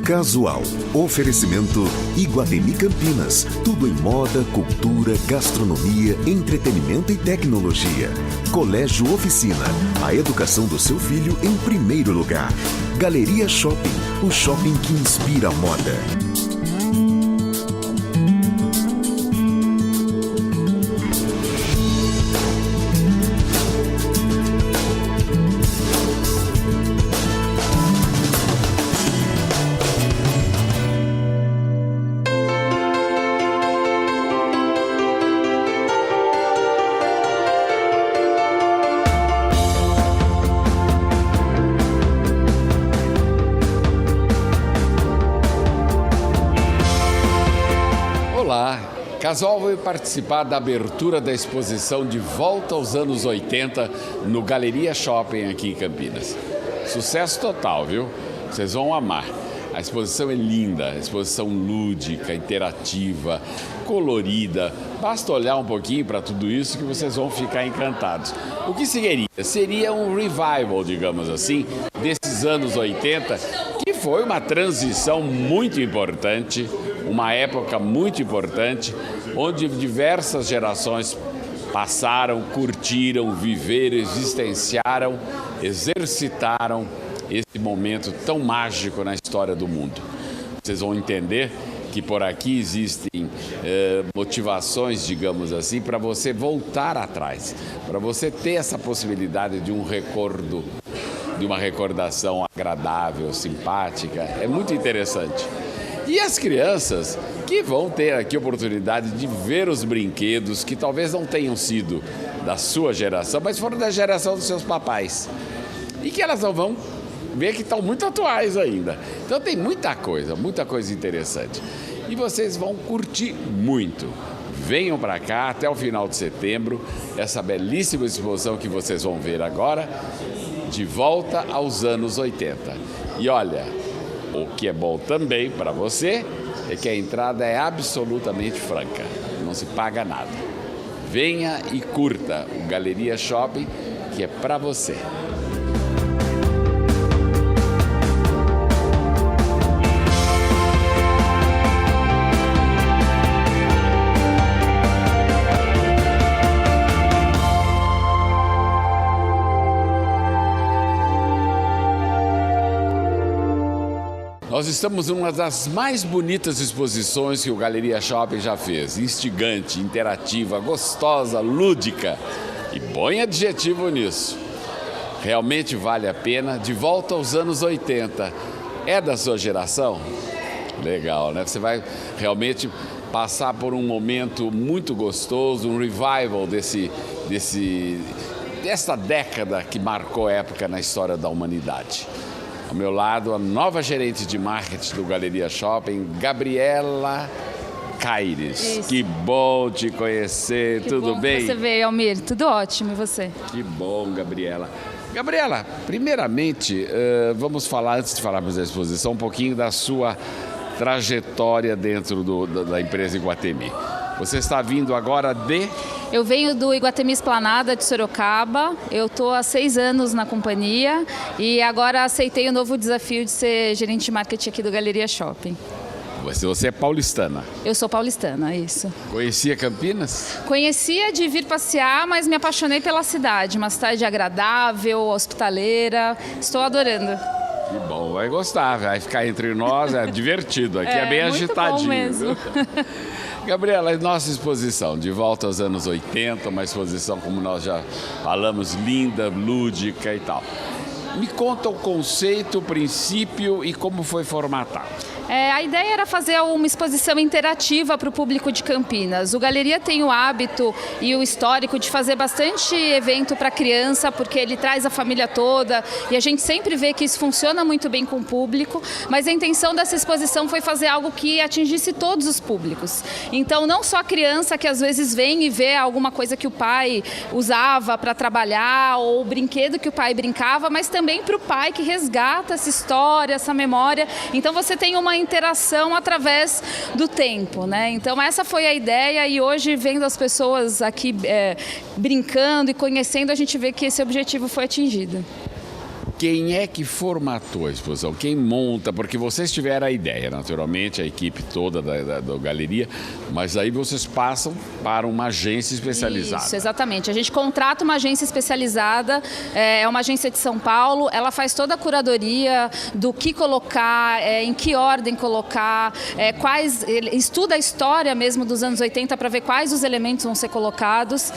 Casual. Oferecimento Iguatemi Campinas. Tudo em moda, cultura, gastronomia, entretenimento e tecnologia. Colégio Oficina. A educação do seu filho em primeiro lugar. Galeria Shopping. O shopping que inspira a moda. Olá, Casual veio participar da abertura da exposição De Volta aos Anos 80 no Galeria Shopping aqui em Campinas. Sucesso total, viu? Vocês vão amar. A exposição é linda, exposição lúdica, interativa, colorida. Basta olhar um pouquinho para tudo isso que vocês vão ficar encantados. O que seria? Seria um revival, digamos assim, desses anos 80, que foi uma transição muito importante, uma época muito importante, onde diversas gerações passaram, curtiram, viveram, existenciaram, exercitaram esse momento tão mágico na história do mundo. Vocês vão entender que por aqui existem motivações, digamos assim, para você voltar atrás, para você ter essa possibilidade de um recordo, de uma recordação agradável, simpática. É muito interessante. E as crianças que vão ter aqui a oportunidade de ver os brinquedos que talvez não tenham sido da sua geração, mas foram da geração dos seus papais. E que elas não vão ver que estão muito atuais ainda. Então tem muita coisa interessante. E vocês vão curtir muito. Venham para cá até o final de setembro, essa belíssima exposição que vocês vão ver agora, De Volta aos Anos 80. E olha, o que é bom também para você é que a entrada é absolutamente franca, não se paga nada. Venha e curta o Galeria Shopping, que é para você. Nós estamos em uma das mais bonitas exposições que o Galeria Shopping já fez. Instigante, interativa, gostosa, lúdica. E põe adjetivo nisso. Realmente vale a pena. De volta aos anos 80. É da sua geração? Legal, né? Você vai realmente passar por um momento muito gostoso, um revival dessa década que marcou época na história da humanidade. Ao meu lado, a nova gerente de marketing do Galeria Shopping, Gabriela Caires. Isso. Que bom te conhecer, tudo bem? Você veio, Almir, tudo ótimo, e você? Que bom, Gabriela. Gabriela, primeiramente, vamos falar, antes de falarmos da exposição, um pouquinho da sua trajetória dentro da empresa Iguatemi. Você está vindo agora de... Eu venho do Iguatemi Esplanada de Sorocaba, eu estou há 6 anos na companhia e agora aceitei o novo desafio de ser gerente de marketing aqui do Galeria Shopping. Você é paulistana? Eu sou paulistana, isso. Conhecia Campinas? Conhecia de vir passear, mas me apaixonei pela cidade, uma cidade agradável, hospitaleira, estou adorando. Que bom, vai gostar, vai ficar entre nós, é divertido, aqui é bem agitadinho. Bom mesmo. Gabriela, nossa exposição, De Volta aos Anos 80, uma exposição, como nós já falamos, linda, lúdica e tal. Me conta o conceito, o princípio e como foi formatado. A ideia era fazer uma exposição interativa para o público de Campinas. O Galeria tem o hábito e o histórico de fazer bastante evento para criança, porque ele traz a família toda e a gente sempre vê que isso funciona muito bem com o público, mas a intenção dessa exposição foi fazer algo que atingisse todos os públicos. Então, não só a criança que às vezes vem e vê alguma coisa que o pai usava para trabalhar ou o brinquedo que o pai brincava, mas também para o pai que resgata essa história, essa memória. Então, você tem uma interação através do tempo, né? Então essa foi a ideia e hoje vendo as pessoas aqui brincando e conhecendo, a gente vê que esse objetivo foi atingido. Quem é que formatou a exposição? Quem monta? Porque vocês tiveram a ideia, naturalmente, a equipe toda da galeria, mas aí vocês passam para uma agência especializada. Isso, exatamente. A gente contrata uma agência especializada, é uma agência de São Paulo, ela faz toda a curadoria do que colocar, em que ordem colocar, estuda a história mesmo dos anos 80 para ver quais os elementos vão ser colocados,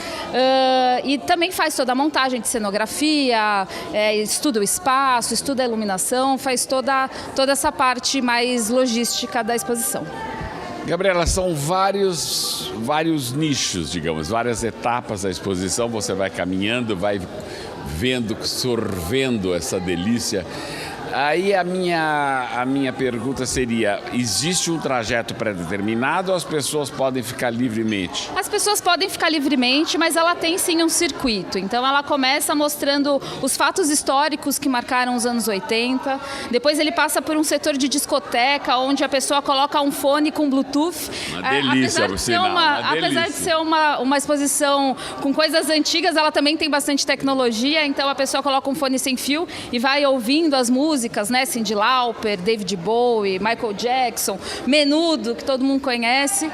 e também faz toda a montagem de cenografia, estuda o espaço, estuda a iluminação, faz toda essa parte mais logística da exposição. Gabriela, são vários nichos, digamos, várias etapas da exposição. Você vai caminhando, vai vendo, sorvendo essa delícia. Aí a minha pergunta seria, existe um trajeto pré-determinado ou as pessoas podem ficar livremente? As pessoas podem ficar livremente, mas ela tem sim um circuito. Então ela começa mostrando os fatos históricos que marcaram os anos 80. Depois ele passa por um setor de discoteca, onde a pessoa coloca um fone com Bluetooth. Uma delícia, apesar de ser uma exposição com coisas antigas, ela também tem bastante tecnologia. Então a pessoa coloca um fone sem fio e vai ouvindo as músicas, né? Cyndi Lauper, David Bowie, Michael Jackson, Menudo, que todo mundo conhece.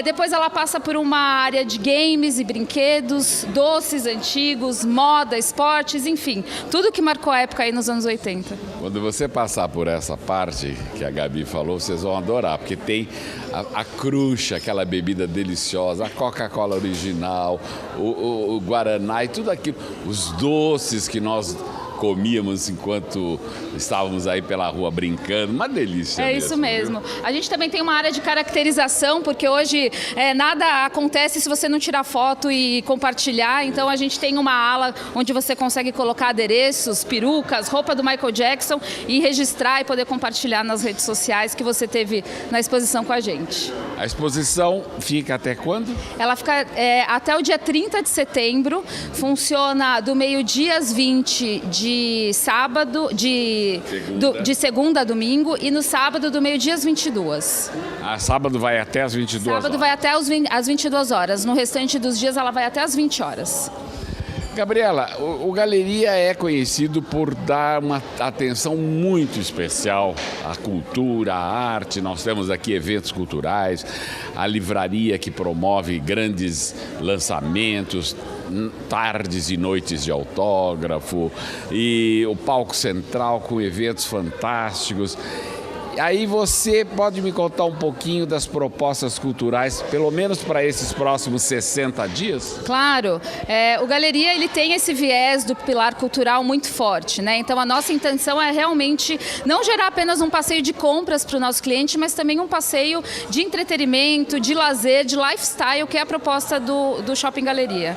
Depois ela passa por uma área de games e brinquedos, doces antigos, moda, esportes, enfim, tudo que marcou a época aí nos anos 80. Quando você passar por essa parte que a Gabi falou, vocês vão adorar, porque tem a crucha, aquela bebida deliciosa, a Coca-Cola original, o Guaraná e tudo aquilo, os doces que nós comíamos enquanto estávamos aí pela rua brincando, uma delícia. É isso mesmo. A gente também tem uma área de caracterização, porque hoje nada acontece se você não tirar foto e compartilhar, então a gente tem uma ala onde você consegue colocar adereços, perucas, roupa do Michael Jackson e registrar e poder compartilhar nas redes sociais que você teve na exposição com a gente. A exposição fica até quando? Ela fica até o dia 30 de setembro, funciona do meio-dia às 20 de segunda a domingo e no sábado do meio-dia às 22. Sábado vai até às 22 horas? Sábado vai até às 22 horas. No restante dos dias ela vai até às 20 horas. Gabriela, o Galeria é conhecido por dar uma atenção muito especial à cultura, à arte. Nós temos aqui eventos culturais, a livraria que promove grandes lançamentos, tardes e noites de autógrafo, e o palco central com eventos fantásticos. Aí você pode me contar um pouquinho das propostas culturais, pelo menos para esses próximos 60 dias? Claro. O Galeria ele tem esse viés do pilar cultural muito forte, né? Então a nossa intenção é realmente não gerar apenas um passeio de compras para o nosso cliente, mas também um passeio de entretenimento, de lazer, de lifestyle, que é a proposta do Shopping Galeria.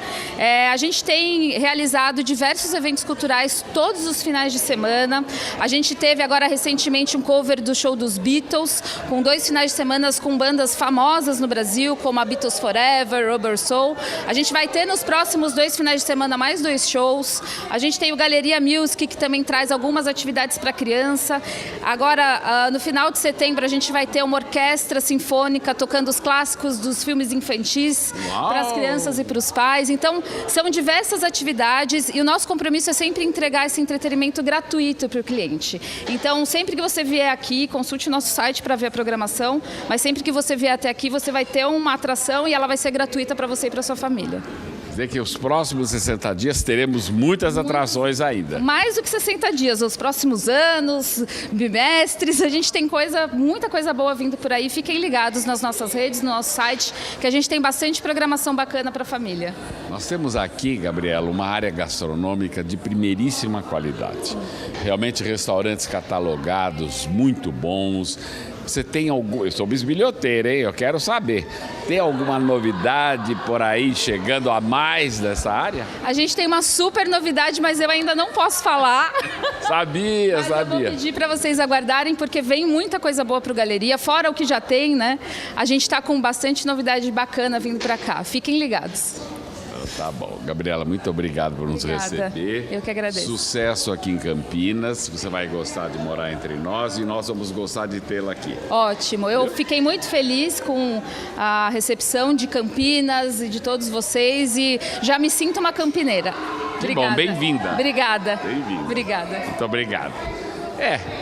A gente tem realizado diversos eventos culturais todos os finais de semana. A gente teve agora recentemente um cover do show dos Beatles, com 2 finais de semana com bandas famosas no Brasil, como a Beatles Forever, Rubber Soul. A gente vai ter nos próximos 2 finais de semana mais 2 shows. A gente tem o Galeria Music, que também traz algumas atividades para criança. Agora, no final de setembro, a gente vai ter uma orquestra sinfônica tocando os clássicos dos filmes infantis para as crianças e para os pais. Então, são diversas atividades e o nosso compromisso é sempre entregar esse entretenimento gratuito para o cliente. Então, sempre que você vier aqui, consulte o nosso site para ver a programação, mas sempre que você vier até aqui, você vai ter uma atração e ela vai ser gratuita para você e para sua família. Quer dizer que os próximos 60 dias teremos muitas atrações ainda. Mais do que 60 dias, os próximos anos, bimestres, a gente tem muita coisa boa vindo por aí. Fiquem ligados nas nossas redes, no nosso site, que a gente tem bastante programação bacana para a família. Nós temos aqui, Gabriela, uma área gastronômica de primeiríssima qualidade. Realmente restaurantes catalogados, muito bons. Você tem algum... Eu sou bisbilhoteiro, hein? Eu quero saber. Tem alguma novidade por aí chegando a mais nessa área? A gente tem uma super novidade, mas eu ainda não posso falar. Sabia. Eu vou pedir para vocês aguardarem, porque vem muita coisa boa para o Galeria, fora o que já tem, né? A gente está com bastante novidade bacana vindo para cá. Fiquem ligados. Tá bom. Gabriela, muito obrigado por nos receber. Eu que agradeço. Sucesso aqui em Campinas. Você vai gostar de morar entre nós e nós vamos gostar de tê-la aqui. Ótimo. Eu fiquei muito feliz com a recepção de Campinas e de todos vocês e já me sinto uma campineira. Que bom, bem-vinda. Obrigada. Bem-vinda. Obrigada. Muito obrigado.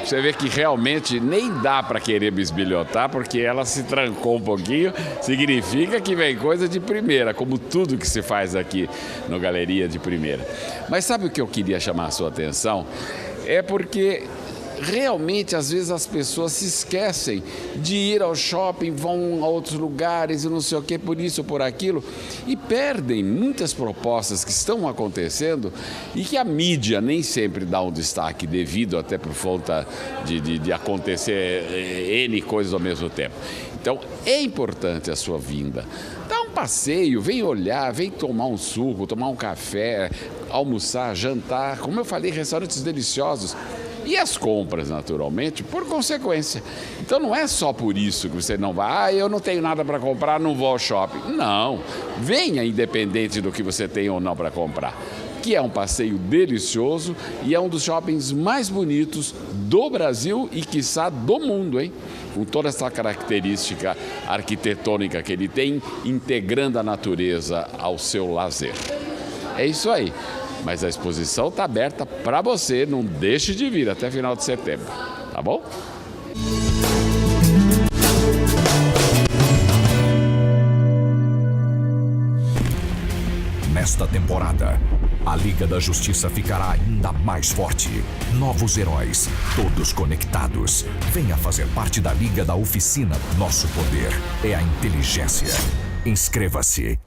Você vê que realmente nem dá para querer bisbilhotar, porque ela se trancou um pouquinho, significa que vem coisa de primeira, como tudo que se faz aqui no Galeria de Primeira. Mas sabe o que eu queria chamar a sua atenção? É porque realmente, às vezes, as pessoas se esquecem de ir ao shopping, vão a outros lugares e não sei o que, por isso ou por aquilo, e perdem muitas propostas que estão acontecendo e que a mídia nem sempre dá um destaque devido, até por falta de acontecer N coisas ao mesmo tempo. Então, é importante a sua vinda. Dá um passeio, vem olhar, vem tomar um suco, tomar um café, almoçar, jantar, como eu falei, restaurantes deliciosos. E as compras, naturalmente, por consequência. Então não é só por isso que você não vai, eu não tenho nada para comprar, não vou ao shopping. Não, venha independente do que você tem ou não para comprar. Que é um passeio delicioso e é um dos shoppings mais bonitos do Brasil e, quiçá, do mundo, hein? Com toda essa característica arquitetônica que ele tem, integrando a natureza ao seu lazer. É isso aí. Mas a exposição está aberta para você, não deixe de vir até final de setembro, tá bom? Nesta temporada, a Liga da Justiça ficará ainda mais forte. Novos heróis, todos conectados. Venha fazer parte da Liga da Oficina. Nosso poder é a inteligência. Inscreva-se.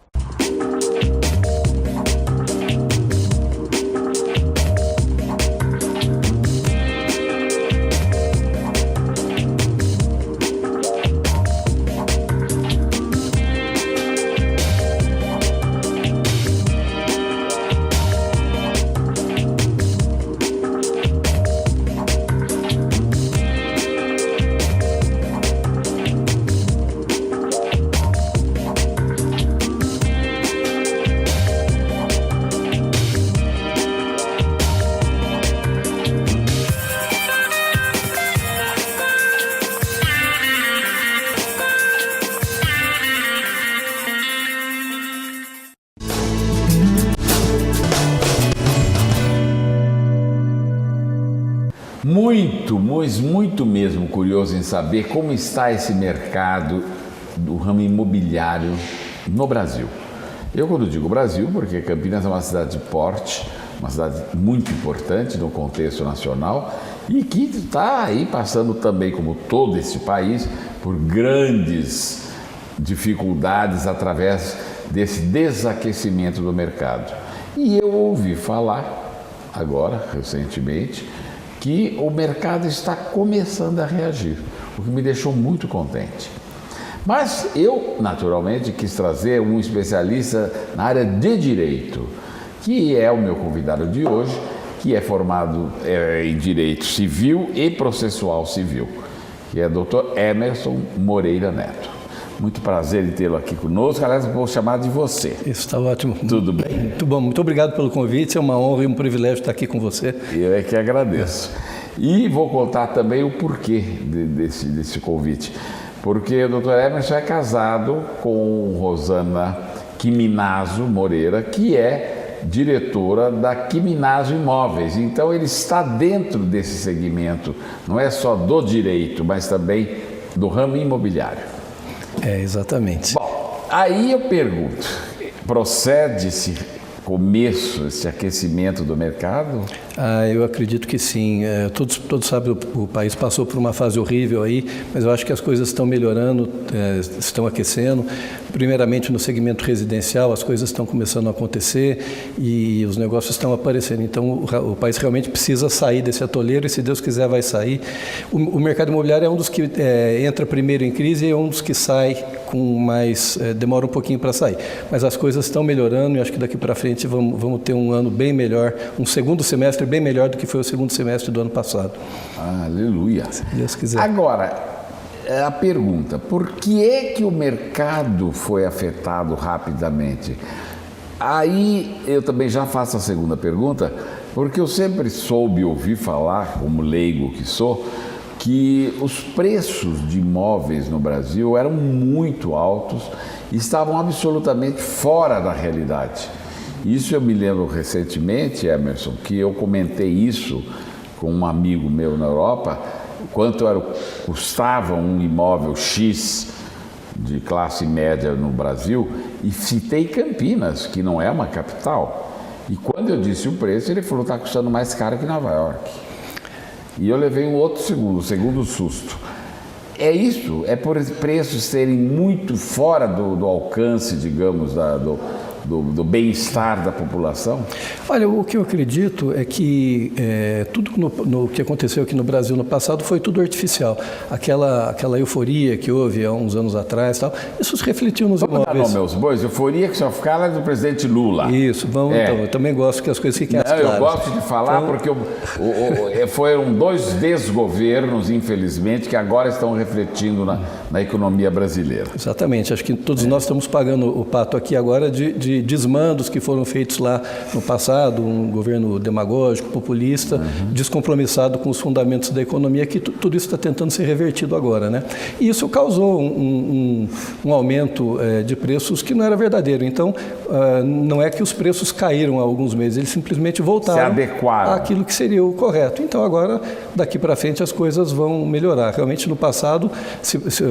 Muito mesmo curioso em saber como está esse mercado do ramo imobiliário no Brasil. Eu, quando digo Brasil, porque Campinas é uma cidade de porte, uma cidade muito importante no contexto nacional e que está aí passando também, como todo esse país, por grandes dificuldades através desse desaquecimento do mercado. E eu ouvi falar, agora, recentemente, que o mercado está começando a reagir, o que me deixou muito contente. Mas eu, naturalmente, quis trazer um especialista na área de direito, que é o meu convidado de hoje, que é formado em Direito Civil e Processual Civil, que é o Dr. Emerson Moreira Neto. Muito prazer em tê-lo aqui conosco. Aliás, eu vou chamar de você. Isso está ótimo. Tudo bem? Muito bom. Muito obrigado pelo convite. É uma honra e um privilégio estar aqui com você. Eu é que agradeço. E vou contar também o porquê desse convite. Porque o Dr. Emerson é casado com Rosana Quiminazo Moreira, que é diretora da Quiminazo Imóveis. Então, ele está dentro desse segmento, não é só do direito, mas também do ramo imobiliário. É, exatamente. Bom, aí eu pergunto, procede esse começo, esse aquecimento do mercado? Eu acredito que sim. Todos sabem, o país passou por uma fase horrível aí, mas eu acho que as coisas estão melhorando, estão aquecendo. Primeiramente no segmento residencial, as coisas estão começando a acontecer e os negócios estão aparecendo. Então o país realmente precisa sair desse atoleiro e, se Deus quiser, vai sair. O mercado imobiliário é um dos que entra primeiro em crise e é um dos que sai com mais... demora um pouquinho para sair. Mas as coisas estão melhorando e acho que daqui para frente vamos ter um ano bem melhor, um segundo semestre bem melhor do que foi o segundo semestre do ano passado. Aleluia. Se Deus quiser. Agora, a pergunta, por que é que o mercado foi afetado rapidamente? Aí eu também já faço a segunda pergunta, porque eu sempre soube ouvir falar, como leigo que sou, que os preços de imóveis no Brasil eram muito altos e estavam absolutamente fora da realidade. Isso eu me lembro recentemente, Emerson, que eu comentei isso com um amigo meu na Europa, quanto custava um imóvel X de classe média no Brasil, e citei Campinas, que não é uma capital. E quando eu disse o preço, ele falou que está custando mais caro que Nova York. E eu levei um outro segundo susto. É isso, é por preços serem muito fora do alcance, digamos, do bem-estar da população? Olha, o que eu acredito é que tudo no que aconteceu aqui no Brasil no passado foi tudo artificial. Aquela euforia que houve há uns anos atrás, tal, isso se refletiu nos imóveis. Vamos dar meus bois, euforia que só fala do presidente Lula. Isso, vamos então, eu também gosto que as coisas fiquem claras. Eu gosto de falar porque foram 2 desgovernos, infelizmente, que agora estão refletindo na economia brasileira. Exatamente, acho que todos nós estamos pagando o pato aqui agora de desmandos que foram feitos lá no passado, um governo demagógico, populista, descompromissado com os fundamentos da economia, que tudo isso está tentando ser revertido agora, né? E isso causou um aumento de preços que não era verdadeiro. Então, não é que os preços caíram há alguns meses, eles simplesmente voltaram àquilo que seria o correto. Então, agora, daqui para frente, as coisas vão melhorar. Realmente, no passado,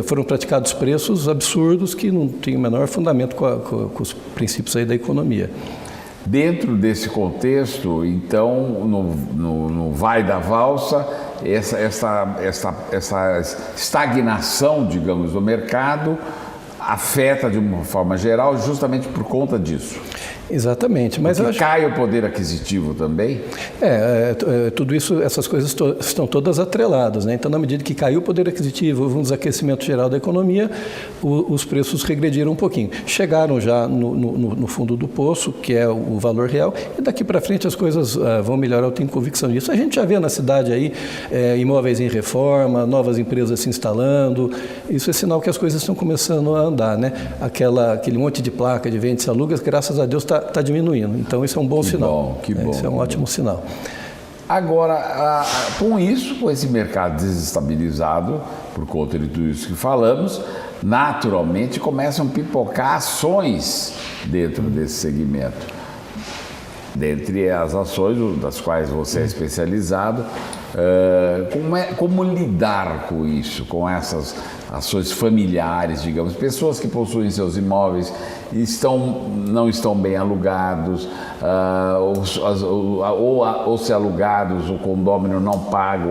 foram praticados preços absurdos que não tinham o menor fundamento com os princípios aí da economia. Dentro desse contexto, então, no vai da valsa, essa estagnação, digamos, do mercado afeta de uma forma geral justamente por conta disso. Exatamente. Mas porque cai o poder aquisitivo também? Tudo isso, essas coisas estão todas atreladas, né? Então, na medida que caiu o poder aquisitivo, houve um desaquecimento geral da economia, os preços regrediram um pouquinho. Chegaram já no fundo do poço, que é o valor real, e daqui para frente as coisas vão melhorar, eu tenho convicção disso. A gente já vê na cidade aí imóveis em reforma, novas empresas se instalando, isso é sinal que as coisas estão começando a andar, né? Aquele monte de placa de vende-se alugas, graças a Deus está diminuindo. Então, isso é um bom sinal. Que bom. Isso é um ótimo sinal. Agora, com esse mercado desestabilizado, por conta de tudo isso que falamos, naturalmente começam a pipocar ações dentro desse segmento. Dentre as ações das quais você é especializado, como lidar com isso, com essas ações familiares, digamos, pessoas que possuem seus imóveis não estão bem alugados, ou se alugados, o condômino não paga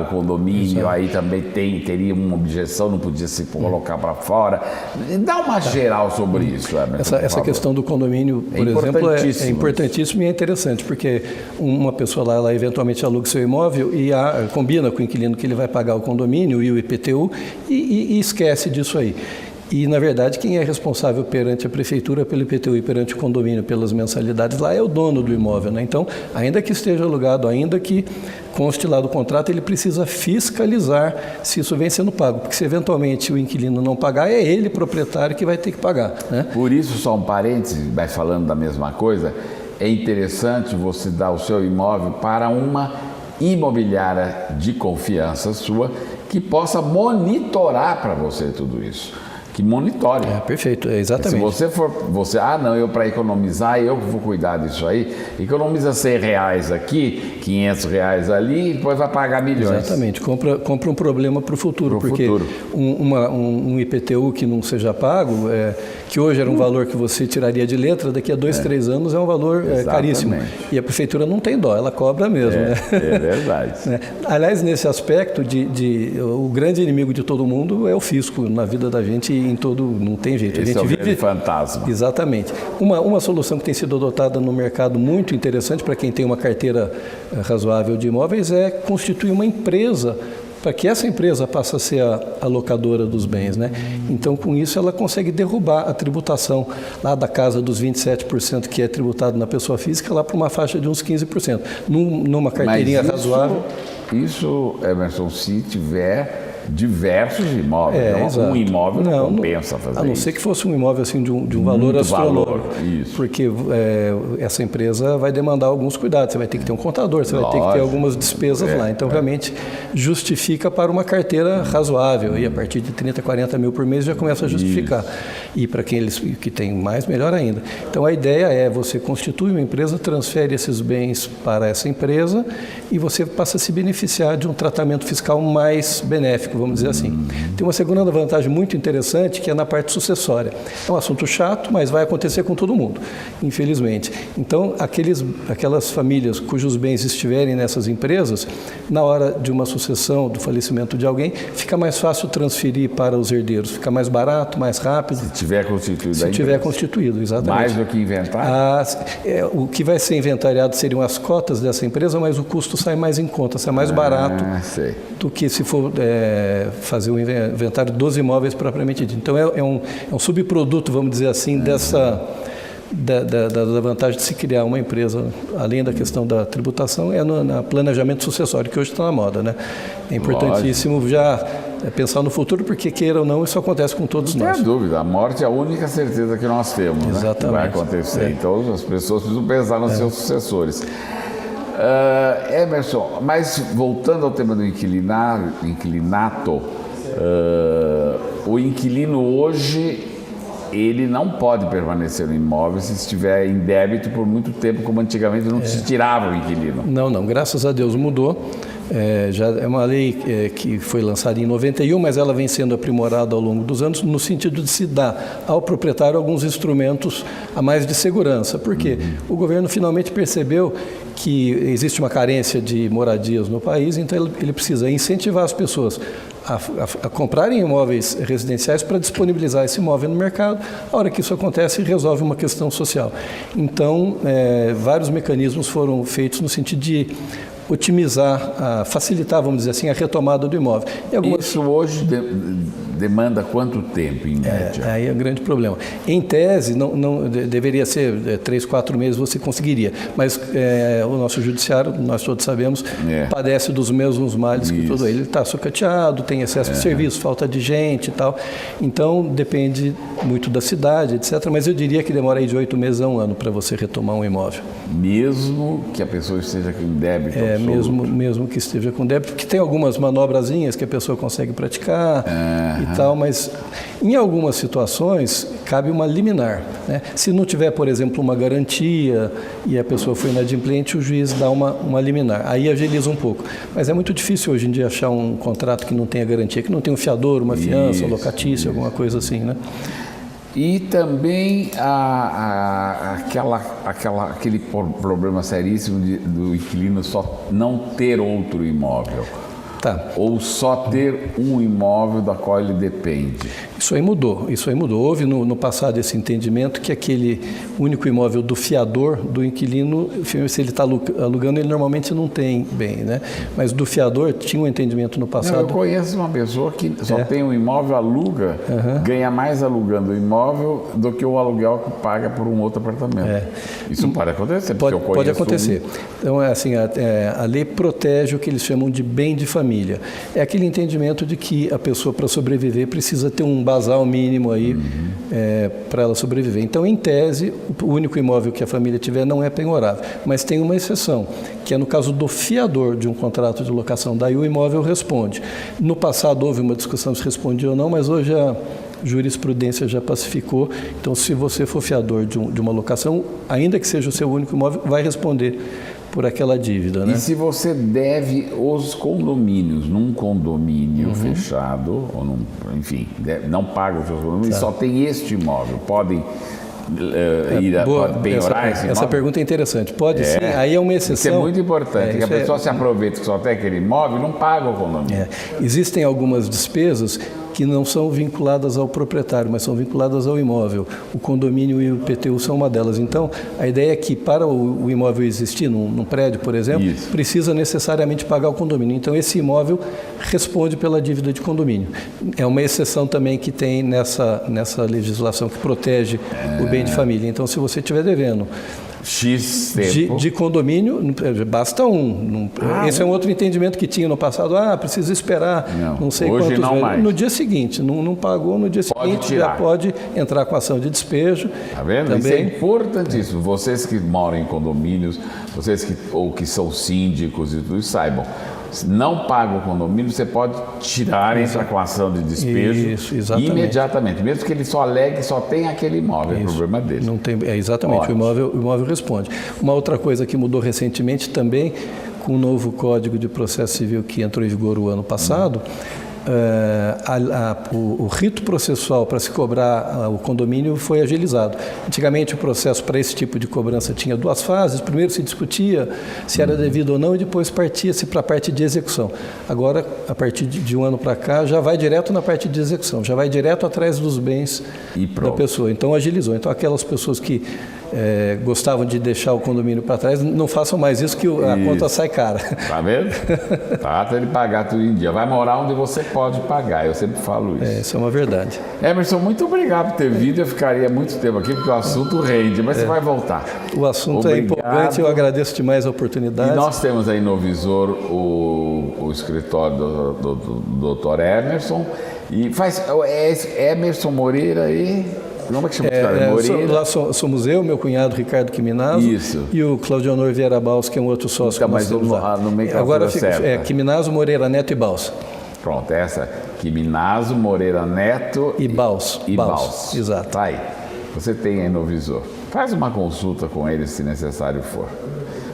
o condomínio, aí também teria uma objeção, não podia se colocar para fora. Dá uma geral sobre isso, Emerson. Essa questão do condomínio, por exemplo, é importantíssimo e é interessante, porque uma pessoa lá, ela eventualmente aluga seu imóvel e combina com o inquilino que ele vai pagar o condomínio e o IPTU e esquece disso aí. E, na verdade, quem é responsável perante a prefeitura, pelo IPTU e perante o condomínio, pelas mensalidades lá, é o dono do imóvel, né? Então, ainda que esteja alugado, ainda que conste lá do contrato, ele precisa fiscalizar se isso vem sendo pago, porque se eventualmente o inquilino não pagar, é ele, proprietário, que vai ter que pagar, né? Por isso, só um parênteses, mas falando da mesma coisa, é interessante você dar o seu imóvel para uma imobiliária de confiança sua, que possa monitorar para você tudo isso. Que monitore. Perfeito, exatamente. Se você eu para economizar, eu vou cuidar disso aí, economiza R$100 aqui, R$500 ali, e depois vai pagar milhões. Exatamente, compra um problema para o futuro, porque um IPTU que não seja pago, que hoje era um valor que você tiraria de letra, daqui a 2, 3 anos é um valor caríssimo. E a prefeitura não tem dó, ela cobra mesmo. Né? É verdade. Aliás, nesse aspecto, o grande inimigo de todo mundo é o fisco na vida da gente, não tem jeito. Esse a gente vive fantasma. Exatamente. Uma solução que tem sido adotada no mercado muito interessante para quem tem uma carteira razoável de imóveis é constituir uma empresa para que essa empresa passe a ser a locadora dos bens, né? Então, com isso, ela consegue derrubar a tributação lá da casa dos 27% que é tributado na pessoa física lá para uma faixa de uns 15%. Numa carteirinha razoável. Isso, Emerson, se tiver diversos imóveis. Um imóvel não compensa fazer isso. A não ser que fosse um imóvel assim, de um valor astronômico. Porque essa empresa vai demandar alguns cuidados. Você vai ter que ter um contador, você vai ter que ter algumas despesas lá. Então, realmente, justifica para uma carteira razoável. E a partir de 30, 40 mil por mês já começa a justificar. E para quem que tem mais, melhor ainda. Então, a ideia é você constitui uma empresa, transfere esses bens para essa empresa e você passa a se beneficiar de um tratamento fiscal mais benéfico, vamos dizer assim. Tem uma segunda vantagem muito interessante que é na parte sucessória. É um assunto chato, mas vai acontecer com todo mundo, infelizmente. Então, aquelas famílias cujos bens estiverem nessas empresas, na hora de uma sucessão, do falecimento de alguém, fica mais fácil transferir para os herdeiros, fica mais barato, mais rápido. Se tiver constituído. Se tiver constituído, exatamente. Mais do que inventário? O que vai ser inventariado seriam as cotas dessa empresa, mas o custo sai mais em conta, sai mais barato do que se for fazer o inventário dos imóveis propriamente dito. Então, é um subproduto, vamos dizer assim, da vantagem de se criar uma empresa, além da questão da tributação, no planejamento sucessório, que hoje está na moda, né? É importantíssimo já pensar no futuro, porque queira ou não, isso acontece com todos nós. Não tem dúvida, a morte é a única certeza que nós temos, exatamente, né? Que vai acontecer. Então, as pessoas precisam pensar nos seus sucessores. Emerson, mas voltando ao tema do inquilinato, o inquilino hoje, ele não pode permanecer no imóvel se estiver em débito por muito tempo, como antigamente não se tirava o inquilino. Não, graças a Deus mudou. Já é uma lei que foi lançada em 91, mas ela vem sendo aprimorada ao longo dos anos no sentido de se dar ao proprietário alguns instrumentos a mais de segurança. Porque o governo finalmente percebeu que existe uma carência de moradias no país, então ele precisa incentivar as pessoas a comprarem imóveis residenciais para disponibilizar esse imóvel no mercado. A hora que isso acontece, resolve uma questão social. Então, vários mecanismos foram feitos no sentido de otimizar, facilitar, vamos dizer assim, a retomada do imóvel. Isso hoje demanda quanto tempo, em média? Aí é um grande problema. Em tese, não deveria ser 3, 4 meses, você conseguiria. Mas o nosso judiciário, nós todos sabemos, padece dos mesmos males que todo ele. Ele está sucateado, tem excesso de serviço, falta de gente e tal. Então, depende muito da cidade, etc. Mas eu diria que demora aí de 8 meses a 1 ano para você retomar um imóvel. Mesmo que a pessoa esteja com débito absoluto? Mesmo que esteja com débito, porque tem algumas manobrazinhas que a pessoa consegue praticar e tal, mas em algumas situações cabe uma liminar, né? Se não tiver, por exemplo, uma garantia e a pessoa foi inadimplente, o juiz dá uma liminar. Aí agiliza um pouco. Mas é muito difícil hoje em dia achar um contrato que não tenha garantia, que não tenha um fiador, uma fiança, locatícia, alguma coisa assim, né? E também aquele problema seríssimo do inquilino só não ter outro imóvel. Ou só ter um imóvel da qual ele depende. Isso aí mudou. Houve no passado esse entendimento que aquele único imóvel do fiador, do inquilino, se ele está alugando, ele normalmente não tem bem, né? Mas do fiador tinha um entendimento no passado. Eu conheço uma pessoa que só tem um imóvel, aluga, ganha mais alugando o imóvel do que o aluguel que paga por um outro apartamento. Isso pode acontecer. Pode acontecer. Então, assim, a lei protege o que eles chamam de bem de família. É aquele entendimento de que a pessoa, para sobreviver, precisa ter um basal mínimo aí para ela sobreviver. Então, em tese, o único imóvel que a família tiver não é penhorável. Mas tem uma exceção, que é no caso do fiador de um contrato de locação. Daí o imóvel responde. No passado houve uma discussão se respondia ou não, mas hoje a jurisprudência já pacificou. Então, se você for fiador de uma locação, ainda que seja o seu único imóvel, vai responder por aquela dívida, né? E se você deve os condomínios, num condomínio fechado, ou enfim, não paga os seus condomínios, só tem este imóvel, podem pode penhorar esse imóvel? Essa pergunta é interessante. Pode sim, aí é uma exceção. Isso é muito importante, que a pessoa se aproveita que só tem aquele imóvel e não paga o condomínio. Existem algumas despesas que não são vinculadas ao proprietário, mas são vinculadas ao imóvel. O condomínio e o IPTU são uma delas. Então, a ideia é que para o imóvel existir num prédio, por exemplo, precisa necessariamente pagar o condomínio. Então, esse imóvel responde pela dívida de condomínio. É uma exceção também que tem nessa legislação que protege o bem de família. Então, se você estiver devendo X tempo. De condomínio, basta um. Esse é um outro entendimento que tinha no passado. Precisa esperar não sei hoje quantos não mais. No dia seguinte, não pagou, no dia seguinte tirar. já pode entrar com ação de despejo. Tá vendo? Também. Isso é importantíssimo. Vocês que moram em condomínios, vocês que são síndicos e tudo, saibam. Se não paga o condomínio, você pode tirar, entrar com ação de despejo. Isso, exatamente. Imediatamente. Mesmo que ele só alegue, só tem aquele imóvel, é o problema dele. Não tem, exatamente, o imóvel responde. Uma outra coisa que mudou recentemente também, com o novo Código de Processo Civil que entrou em vigor o ano passado, o rito processual para se cobrar o condomínio foi agilizado. Antigamente o processo para esse tipo de cobrança tinha 2 fases. Primeiro se discutia se era devido ou não e depois partia-se para a parte de execução. Agora, a partir de um ano para cá, já vai direto na parte de execução, já vai direto atrás dos bens da pessoa. Então agilizou. Então aquelas pessoas que gostavam de deixar o condomínio para trás, não façam mais isso que a conta sai cara. Tá vendo? Trata ele pagar tudo em dia. Vai morar onde você pode pagar, eu sempre falo isso. Isso é uma verdade. Emerson, muito obrigado por ter vindo. Eu ficaria muito tempo aqui porque o assunto rende, mas você vai voltar. O assunto é empolgante, eu agradeço demais a oportunidade. E nós temos aí no Visor o escritório do Dr. Emerson. E Emerson Moreira e... Como é que chama o escritório? Moreira? Lá somos eu, meu cunhado Ricardo Quiminazo. Isso. E o Claudionor Vieira Baus, que é um outro sócio que nós temos lá. No meio agora fica Quiminazo, Moreira Neto e Baus. Pronto, essa. Quiminazo, Moreira Neto e Baus. Baus. Exato. Tá aí. Você tem aí no Visor. Faz uma consulta com ele se necessário for.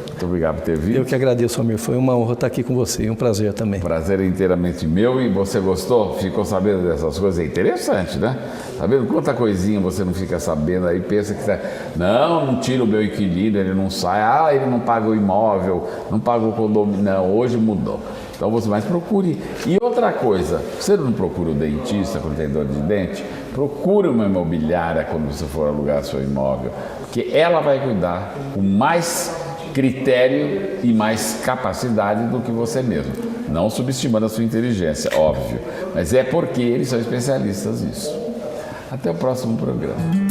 Muito obrigado por ter vindo. Eu que agradeço, Amir. Foi uma honra estar aqui com você e um prazer também. Prazer inteiramente meu. E você gostou? Ficou sabendo dessas coisas? É interessante, né? Tá vendo quanta coisinha você não fica sabendo aí? Pensa que não tira o meu inquilino, ele não sai. Ele não paga o imóvel, não paga o condomínio. Não, hoje mudou. Então você mais procure. E outra coisa, você não procura o dentista quando tem dor de dente? Procure uma imobiliária quando você for alugar seu imóvel, porque ela vai cuidar com mais critério e mais capacidade do que você mesmo. Não subestimando a sua inteligência, óbvio, mas é porque eles são especialistas nisso. Até o próximo programa.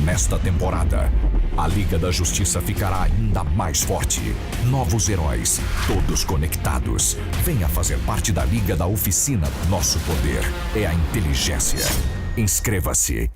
Nesta temporada, a Liga da Justiça ficará ainda mais forte. Novos heróis, todos conectados. Venha fazer parte da Liga da Oficina. Nosso poder é a inteligência. Inscreva-se.